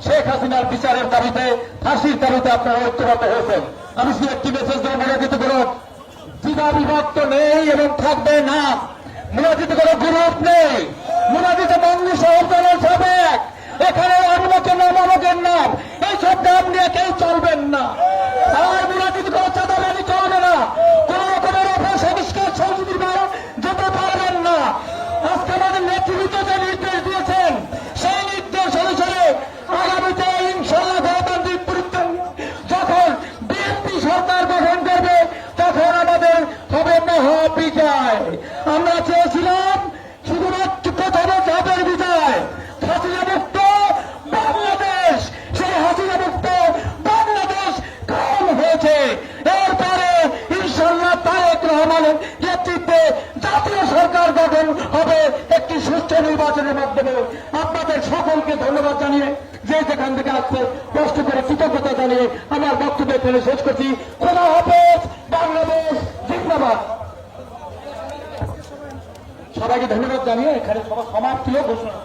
শেখ হাসিনার বিচারের দাবিতে, ফাঁসির দাবিতে আপনারা ঐক্যবদ্ধ হয়েছেন। আমি শুধু একটি মেসেজ দিয়ে মোনাজিত করো, দ্বিধা বিভক্ত নেই এবং থাকবে না। মোনাজিত করো গ্রুপ নেই, মোনাজিত বঙ্গু সহকারের সাবেক, এখানে অমুকের নাম অমুকের নাম এইসব নাম নিয়ে কেউ চলবেন না। আর মোনাজিত করো চাঁদাবাজি চলবে না, কোন রকমের অপসংস্কার সংস্কৃতির বাইরে যেতে পারবেন না। আজকে আমাদের নেতৃত্ব যে নির্দেশ দিয়েছেন সেই নির্দেশ অনুসারে আগামীতে ইনশাআল্লাহ গণতান্ত্রিক পরীক্ষা যখন বিএনপি সরকার গঠন করবে তখন আমাদের হবে মহা বিজয়। আমরা চেয়েছিলাম শুধুমাত্র প্রথমে যাদের বিজয়, হাসিনা মুক্ত বাংলাদেশ, সেই হাসিনা মুক্ত বাংলাদেশ কায়েম হয়েছে। এরপরে ইনশাআল্লাহ তারেক রহমানের নেতৃত্বে জাতীয় সরকার গঠন হবে একটি সুষ্ঠু নির্বাচনের মাধ্যমে। আপনাদের সকলকে ধন্যবাদ জানিয়ে, যে যেখান থেকে আসছে কষ্ট করে কৃতজ্ঞতা জানিয়ে আমার বক্তব্য এখানে শেষ করছি। খোদা হাফেজ, বাংলাদেশ জিন্দাবাদ। সবাইকে ধন্যবাদ জানিয়ে এখানে সমাপ্তিও ঘোষণা।